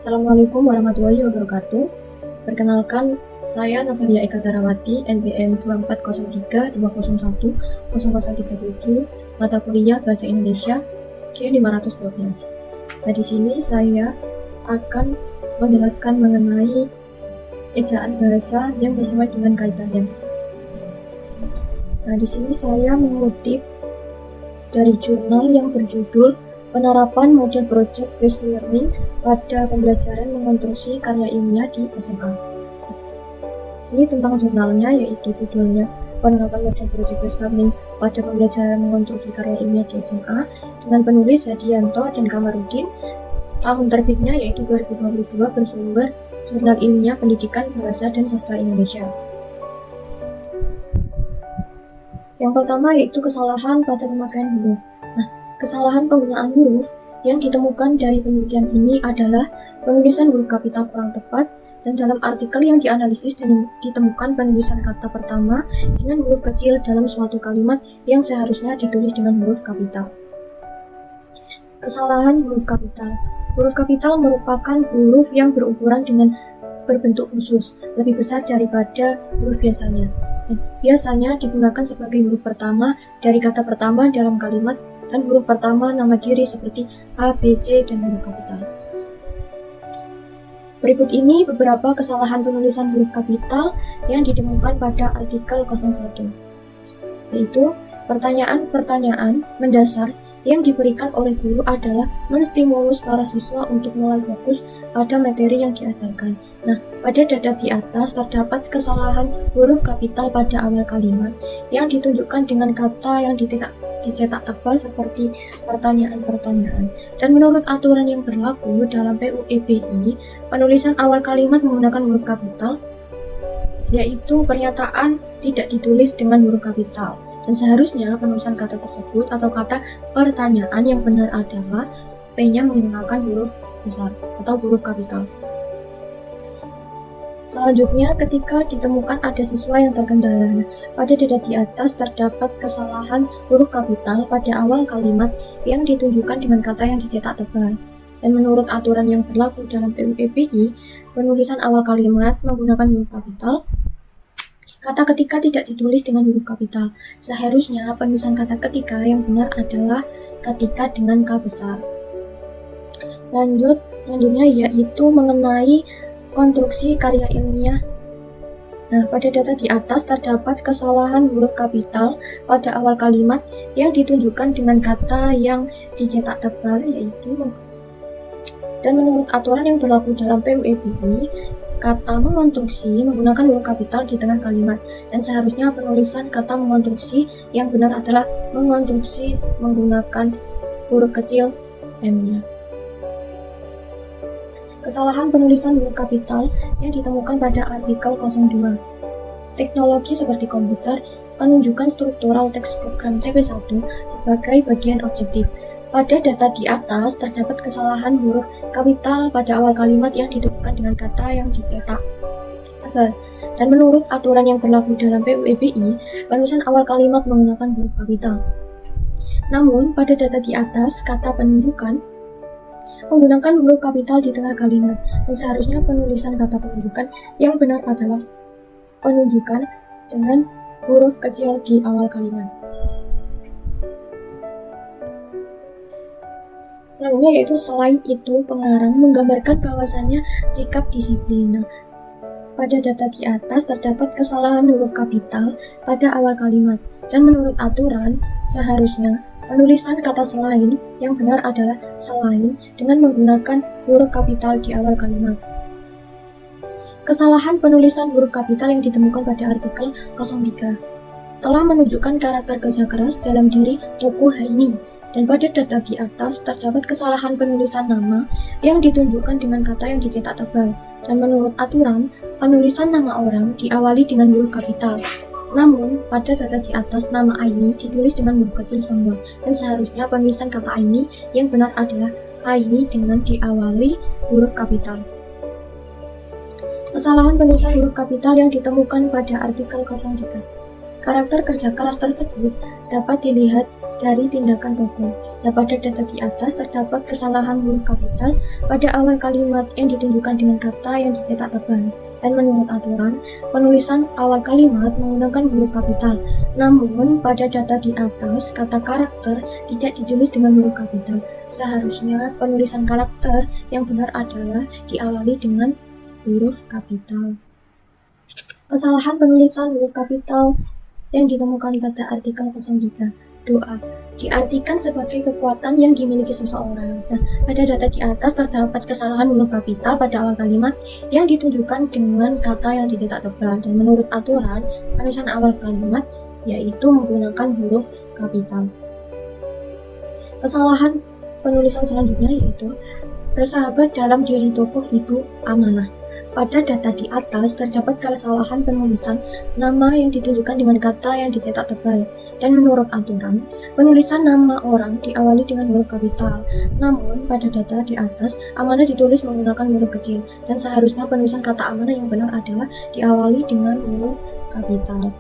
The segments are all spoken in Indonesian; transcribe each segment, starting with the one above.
Assalamualaikum warahmatullahi wabarakatuh. Perkenalkan, saya Novelia Eka Sarawati, NPM 2403-201-0037, mata kuliah Bahasa Indonesia G512. Nah, di sini saya akan menjelaskan mengenai ejaan bahasa yang sesuai dengan kaitannya. Nah, di sini saya mengutip dari jurnal yang berjudul Penerapan Model Project Based Learning pada Pembelajaran Mengonstruksi Karya Ilmiah di SMA. Ini tentang jurnalnya, yaitu judulnya Penerapan Model Project Based Learning pada Pembelajaran Mengonstruksi Karya Ilmiah di SMA, dengan penulis Hadianto dan Kamarudin. Tahun terbitnya yaitu 2022, bersumber Jurnal Ilmiah Pendidikan Bahasa dan Sastra Indonesia. Yang pertama yaitu kesalahan pada pemakaian huruf. Kesalahan penggunaan huruf yang ditemukan dari penelitian ini adalah penulisan huruf kapital kurang tepat, dan dalam artikel yang dianalisis ditemukan penulisan kata pertama dengan huruf kecil dalam suatu kalimat yang seharusnya ditulis dengan huruf kapital. Kesalahan huruf kapital. Huruf kapital merupakan huruf yang berukuran dengan berbentuk khusus, lebih besar daripada huruf biasanya. Biasanya digunakan sebagai huruf pertama dari kata pertama dalam kalimat, dan huruf pertama nama diri seperti A, B, C, dan huruf kapital. Berikut ini beberapa kesalahan penulisan huruf kapital yang ditemukan pada artikel 01, yaitu pertanyaan-pertanyaan mendasar yang diberikan oleh guru adalah menstimulus para siswa untuk mulai fokus pada materi yang diajarkan. Nah, pada data di atas terdapat kesalahan huruf kapital pada awal kalimat yang ditunjukkan dengan kata yang dicetak tebal seperti pertanyaan-pertanyaan. Dan menurut aturan yang berlaku dalam PUEBI, penulisan awal kalimat menggunakan huruf kapital, yaitu pernyataan tidak ditulis dengan huruf kapital. Dan seharusnya penulisan kata tersebut atau kata pertanyaan yang benar adalah P-nya menggunakan huruf besar atau huruf kapital. Selanjutnya, ketika ditemukan ada siswa yang terkendala, pada data di atas terdapat kesalahan huruf kapital pada awal kalimat yang ditunjukkan dengan kata yang dicetak tebal. Dan menurut aturan yang berlaku dalam PUEBI, penulisan awal kalimat menggunakan huruf kapital. Kata ketika tidak ditulis dengan huruf kapital. Seharusnya penulisan kata ketika yang benar adalah ketika dengan K besar. Selanjutnya yaitu mengenai konstruksi karya ilmiah. Nah, pada data di atas terdapat kesalahan huruf kapital pada awal kalimat yang ditunjukkan dengan kata yang dicetak tebal, yaitu. Dan menurut aturan yang berlaku dalam PUEBI, kata mengonstruksi menggunakan huruf kapital di tengah kalimat, dan seharusnya penulisan kata mengonstruksi yang benar adalah mengonstruksi menggunakan huruf kecil M-nya. Kesalahan penulisan huruf kapital yang ditemukan pada artikel 02. Teknologi seperti komputer, penunjukan struktural teks program TP1 sebagai bagian objektif. Pada data di atas terdapat kesalahan huruf kapital pada awal kalimat yang ditemukan dengan kata yang dicetak tebal. Dan menurut aturan yang berlaku dalam PUEBI, penulisan awal kalimat menggunakan huruf kapital. Namun, pada data di atas, kata penunjukan menggunakan huruf kapital di tengah kalimat, dan seharusnya penulisan kata penunjukan yang benar adalah penunjukan dengan huruf kecil di awal kalimat. Selanjutnya yaitu selain itu pengarang menggambarkan bahwasannya sikap disiplin. Pada data di atas terdapat kesalahan huruf kapital pada awal kalimat, dan menurut aturan seharusnya penulisan kata selain yang benar adalah selain dengan menggunakan huruf kapital di awal kalimat. Kesalahan penulisan huruf kapital yang ditemukan pada artikel 03 telah menunjukkan karakter kerja keras dalam diri tokoh Haini. Dan pada data di atas terdapat kesalahan penulisan nama yang ditunjukkan dengan kata yang dicetak tebal. Dan menurut aturan, penulisan nama orang diawali dengan huruf kapital. Namun, pada data di atas nama Aini ditulis dengan huruf kecil semua, dan seharusnya penulisan kata Aini yang benar adalah Aini dengan diawali huruf kapital. Kesalahan penulisan huruf kapital yang ditemukan pada artikel 03. Karakter kerja keras tersebut dapat dilihat dari tindakan tokoh. Nah, pada data di atas terdapat kesalahan huruf kapital pada awal kalimat yang ditunjukkan dengan kata yang dicetak tebal. Dan menurut aturan, penulisan awal kalimat menggunakan huruf kapital. Namun, pada data di atas, kata karakter tidak ditulis dengan huruf kapital. Seharusnya penulisan karakter yang benar adalah diawali dengan huruf kapital. Kesalahan penulisan huruf kapital yang ditemukan pada artikel 03. Doa diartikan sebagai kekuatan yang dimiliki seseorang. Nah, pada data di atas terdapat kesalahan huruf kapital pada awal kalimat yang ditunjukkan dengan kata yang dicetak tebal. Dan menurut aturan, penulisan awal kalimat yaitu menggunakan huruf kapital. Kesalahan penulisan selanjutnya yaitu bersahabat dalam diri tokoh itu amanah. Pada data di atas terdapat kesalahan penulisan nama yang ditunjukkan dengan kata yang dicetak tebal. Dan menurut aturan, penulisan nama orang diawali dengan huruf kapital. Namun, pada data di atas, amanah ditulis menggunakan huruf kecil. Dan seharusnya penulisan kata amanah yang benar adalah diawali dengan huruf kapital.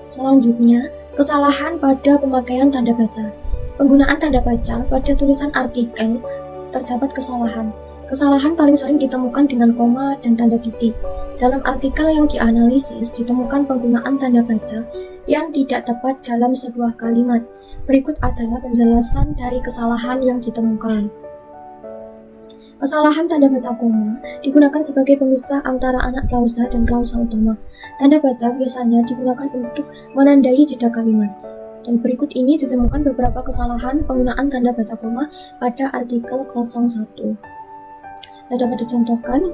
Selanjutnya, kesalahan pada pemakaian tanda baca. Penggunaan tanda baca pada tulisan artikel terdapat kesalahan. Kesalahan paling sering ditemukan dengan koma dan tanda titik. Dalam artikel yang dianalisis, ditemukan penggunaan tanda baca yang tidak tepat dalam sebuah kalimat. Berikut adalah penjelasan dari kesalahan yang ditemukan. Kesalahan tanda baca koma digunakan sebagai pemisah antara anak klausa dan klausa utama. Tanda baca biasanya digunakan untuk menandai jeda kalimat. Dan berikut ini ditemukan beberapa kesalahan penggunaan tanda baca koma pada artikel 01. Dapat dicontohkan,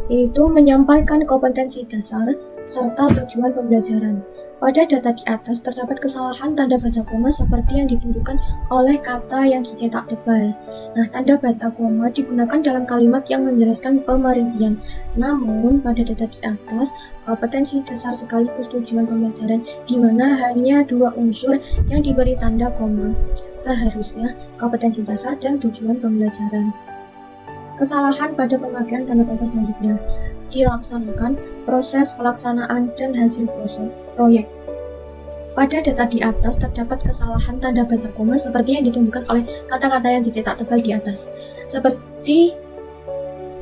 yaitu menyampaikan kompetensi dasar serta tujuan pembelajaran. Pada data di atas terdapat kesalahan tanda baca koma seperti yang ditunjukkan oleh kata yang dicetak tebal. Nah, tanda baca koma digunakan dalam kalimat yang menjelaskan pemerincian. Namun, pada data di atas, kompetensi dasar sekaligus tujuan pembelajaran di mana hanya dua unsur yang diberi tanda koma. Seharusnya kompetensi dasar dan tujuan pembelajaran. Kesalahan pada pemakaian tanda baca selanjutnya dilaksanakan proses pelaksanaan dan hasil proses proyek. Pada data di atas terdapat kesalahan tanda baca koma seperti yang ditunjukkan oleh kata-kata yang dicetak tebal di atas. Seperti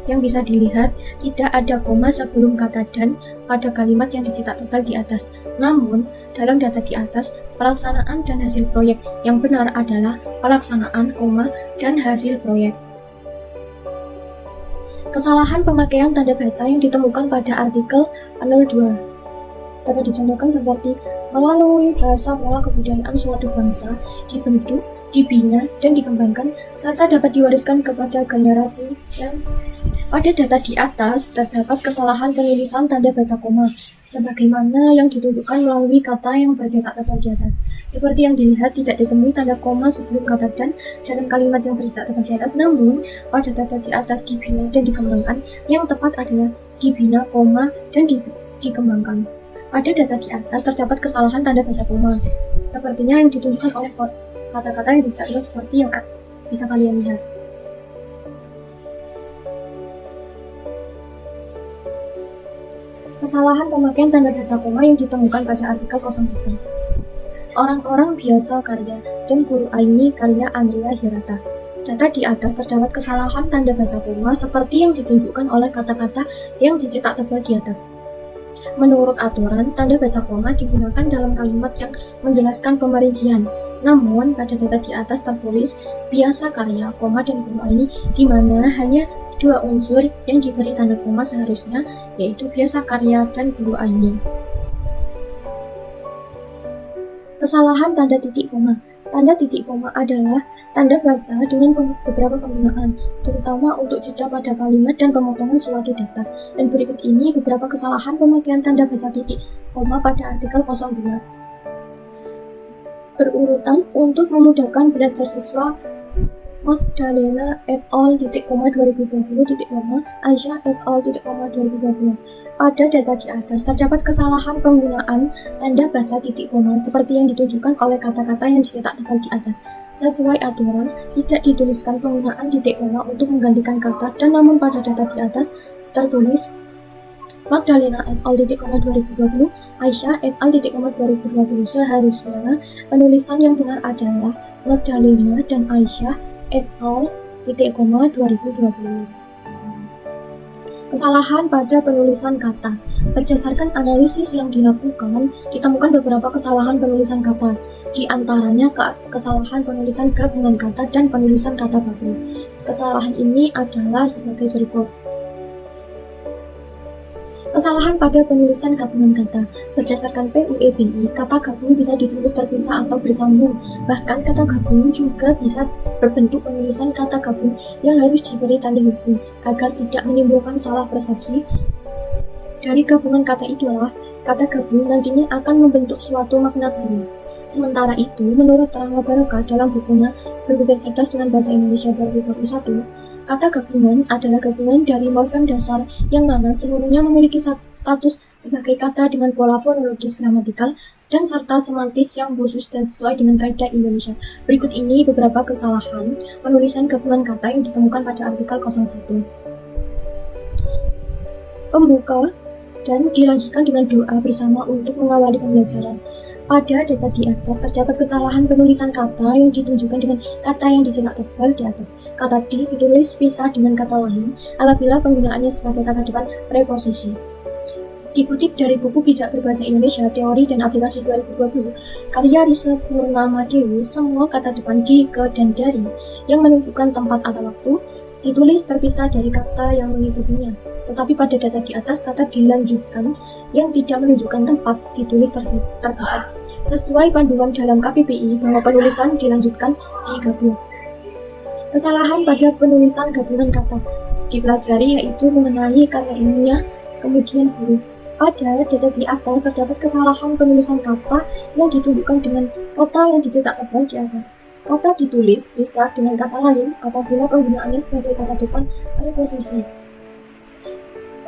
yang bisa dilihat, tidak ada koma sebelum kata dan pada kalimat yang dicetak tebal di atas. Namun, dalam data di atas, pelaksanaan dan hasil proyek yang benar adalah pelaksanaan, koma, dan hasil proyek. Kesalahan pemakaian tanda baca yang ditemukan pada artikel 02 dapat dicontohkan seperti melalui bahasa pola kebudayaan suatu bangsa dibentuk, dibina, dan dikembangkan, serta dapat diwariskan kepada generasi yang pada data di atas terdapat kesalahan penulisan tanda baca koma, sebagaimana yang ditunjukkan melalui kata yang bercetak tebal di atas. Seperti yang dilihat, tidak ditemui tanda koma sebelum kata dan dalam kalimat yang bercetak tebal di atas. Namun, pada data di atas dibina dan dikembangkan, yang tepat adalah dibina, koma, dan dikembangkan. Pada data di atas terdapat kesalahan tanda baca koma, sepertinya yang ditunjukkan oleh kata-kata yang dicetak seperti yang bisa kalian lihat. Kesalahan pemakaian tanda baca koma yang ditemukan pada artikel 03. Orang-orang biasa karya dan guru Aini karya Andrea Hirata. Data di atas terdapat kesalahan tanda baca koma seperti yang ditunjukkan oleh kata-kata yang dicetak tebal di atas. Menurut aturan, tanda baca koma digunakan dalam kalimat yang menjelaskan pemerincian. Namun, pada data di atas tertulis biasa karya, koma, dan guru Aini, di mana hanya dua unsur yang diberi tanda koma seharusnya, yaitu biasa karya dan guru Aini. Kesalahan tanda titik koma. Tanda titik koma adalah tanda baca dengan beberapa penggunaan, terutama untuk jeda pada kalimat dan pemotongan suatu data. Dan berikut ini beberapa kesalahan pemakaian tanda baca titik koma pada artikel 02. Berurutan untuk memudahkan belajar siswa Magdalena et al. 2020, Aisyah et al. 2020. Pada data di atas terdapat kesalahan penggunaan tanda baca titik koma seperti yang ditunjukkan oleh kata-kata yang dicetak tebal di atas. Sesuai aturan, tidak dituliskan penggunaan titik koma untuk menggantikan kata, dan namun pada data di atas tertulis Magdalena et al. 2020, Aisyah et al. 2020 seharusnya penulisan yang benar adalah Magdalena dan Aisyah et al. 2020. Kesalahan pada penulisan kata. Berdasarkan analisis yang dilakukan, ditemukan beberapa kesalahan penulisan kata. Di antaranya kesalahan penulisan gabungan kata dan penulisan kata baku. Kesalahan ini adalah sebagai berikut. Kesalahan pada penulisan gabungan kata. Berdasarkan PUEBI, kata gabung bisa ditulis terpisah atau bersambung. Bahkan kata gabung juga bisa berbentuk penulisan kata gabung yang harus diberi tanda hubung agar tidak menimbulkan salah persepsi. Dari gabungan kata itulah, kata gabung nantinya akan membentuk suatu makna baru. Sementara itu, menurut Rahma Barokah dalam bukunya Berpikir Cerdas dengan Bahasa Indonesia 2021, kata gabungan adalah gabungan dari morfem dasar yang mana seluruhnya memiliki status sebagai kata dengan pola fonologis gramatikal dan serta semantis yang khusus dan sesuai dengan kaidah Indonesia. Berikut ini beberapa kesalahan penulisan gabungan kata yang ditemukan pada artikel 01. Pembuka dan dilanjutkan dengan doa bersama untuk mengawali pembelajaran. Pada data di atas terdapat kesalahan penulisan kata yang ditunjukkan dengan kata yang dicetak tebal di atas. Kata di ditulis pisah dengan kata lain apabila penggunaannya sebagai kata depan preposisi. Dikutip dari buku Bijak Berbahasa Indonesia, Teori dan Aplikasi 2020, karya Risa Purnama Dewi, semua kata depan di, ke, dan dari yang menunjukkan tempat atau waktu ditulis terpisah dari kata yang mengikutinya. Tetapi pada data di atas, kata dilanjutkan yang tidak menunjukkan tempat ditulis terpisah. Sesuai panduan dalam KPPI bahwa penulisan dilanjutkan digabung. Kesalahan pada penulisan gabungan kata dipelajari yaitu mengenai karya ilmiah, kemudian huruf. Pada data di atas terdapat kesalahan penulisan kata yang ditunjukkan dengan kata yang dicetak tebal di atas. Kata ditulis bisa dengan kata lain apabila penggunaannya sebagai kata depan preposisi.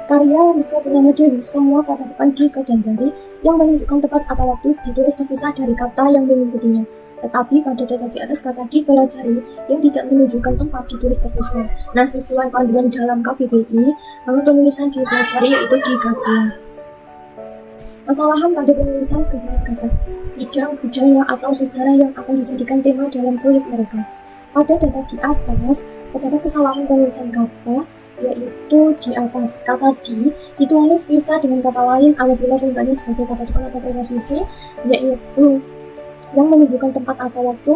Karya Risa Purnama Dewi, semua kata depan di, ke, dan dari yang menunjukkan tempat atau waktu ditulis terpisah dari kata yang mengikutinya. Tetapi pada data di atas kata dipelajari yang tidak menunjukkan tempat ditulis terpisah. Nah, sesuai panduan dalam KBBI, bahwa penulisan dipelajari yaitu digabung. Kesalahan pada penulisan gabungan kata, bidang budaya atau sejarah yang akan dijadikan tema dalam proyek mereka. Pada data di atas terdapat kesalahan penulisan kata, yaitu di atas kata di ditulis pisah dengan kata lain apabila penggunaannya sebagai kata depan atau preposisi, yaitu yang menunjukkan tempat atau waktu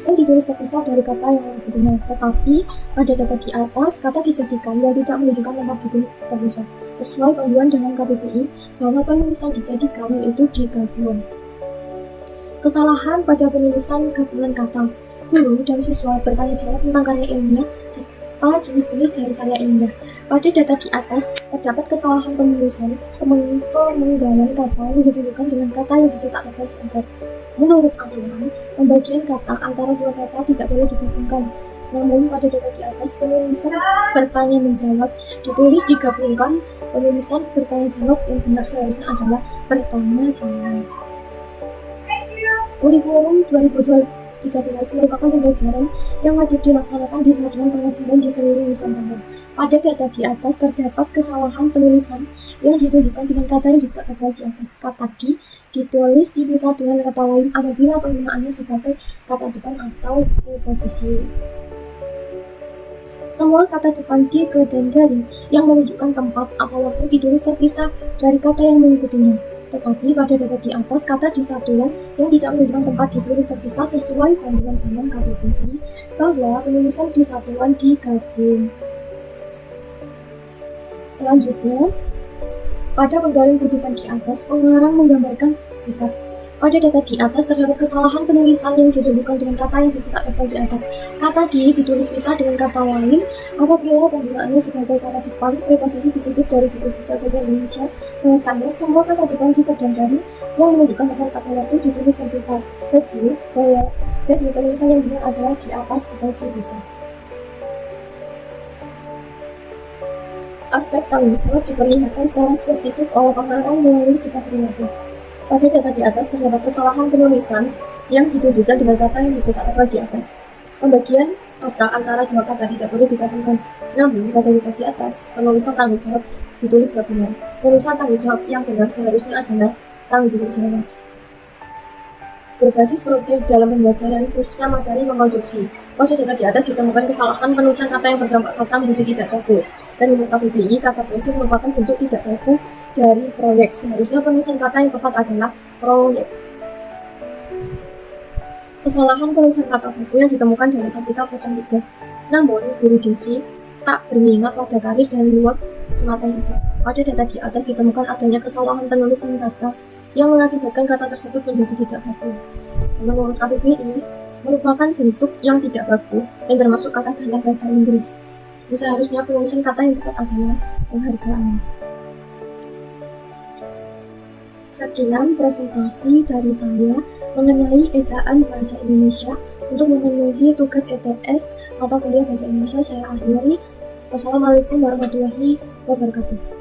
yang ditulis terpisah dari kata yang mengikutinya. Tetapi pada data di atas kata dijadikan yang tidak menunjukkan tempat ditulis terpisah. Sesuai panduan dalam KBBI bahwa penulisan dijadikan yaitu digabung. Kesalahan pada penulisan gabungan kata. Guru dan siswa bertanya jawab tentang karya ilmiah jenis-jenis dari karya ilmiah. Pada data di atas terdapat kesalahan penulisan pemenggalan kata yang ditunjukkan dengan kata yang dicetak tebal di atas. Menurut aturan, pembagian kata antara dua kata tidak boleh digabungkan. Namun pada data di atas penulisan bertanya menjawab ditulis digabungkan. Penulisan bertanya jawab yang benar seharusnya adalah bertanya jawab. Kurikulum 2013 merupakan pembelajaran yang wajib dilaksanakan di satuan pengajaran di seluruh Nusantara. Pada data di atas terdapat kesalahan penulisan yang ditunjukkan dengan kata yang dicetak tebal di atas. Kata di ditulis dipisah dengan kata lain apabila penggunaannya sebagai kata depan atau preposisi. Semua kata depan di, ke, dan dari yang menunjukkan tempat atau waktu ditulis terpisah dari kata yang mengikutinya. Tetapi pada data di atas kata di satuan yang tidak menunjukkan tempat ditulis terpisah sesuai panduan dalam KBBI bahwa penulisan di satuan digabung. Selanjutnya, pada penggalan kutipan di atas, pengarang menggambarkan sikap. Pada data di atas terdapat kesalahan penulisan yang ditunjukkan dengan kata yang dicetak tebal di atas. Kata di ditulis pisah dengan kata lain apabila penggunaannya sebagai kata depan preposisi. Dikutip dari buku Bijak Berbahasa Indonesia, bahwasanya semua kata depan di, ke, dan dari yang menunjukkan tempat atau waktu ditulis terpisah. Jadi penulisan yang benar adalah di atas atau dipisah. Aspek tanggung jawab diperlihatkan secara spesifik oleh pengarang melalui sikap perilaku. Pada data di atas terdapat kesalahan penulisan yang ditunjukkan dengan kata yang dicetak tebal di atas. Pembagian kata antara dua kata tidak boleh digabungkan. Namun pada data di atas penulisan tanggung jawab ditulis gabungan. Penulisan tanggung jawab yang benar seharusnya adalah tanggung jawab. Berbasis proyek dalam pembelajaran, khususnya materi mengonstruksi. Pada data di atas ditemukan kesalahan penulisan kata yang berdampak fatal menjadi tidak baku. Dan menurut KBBI, kata proyek merupakan bentuk tidak baku dari proyek. Seharusnya penulisan kata yang tepat adalah proyek. Kesalahan penulisan kata baku yang ditemukan dalam artikel 03. Namun, guru Desi tak berminat pada karir dan luar semacam itu. Pada data di atas ditemukan adanya kesalahan penulisan kata yang mengakibatkan kata tersebut menjadi tidak baku. Dan menurut KBBI, merupakan bentuk yang tidak baku yang termasuk kata dalam bahasa Inggris. Seharusnya penulisan kata yang tepat adalah penghargaan. Sekian presentasi dari saya mengenai ejaan bahasa Indonesia untuk memenuhi tugas ETS atau kuliah bahasa Indonesia. Saya akhiri. Wassalamualaikum warahmatullahi wabarakatuh.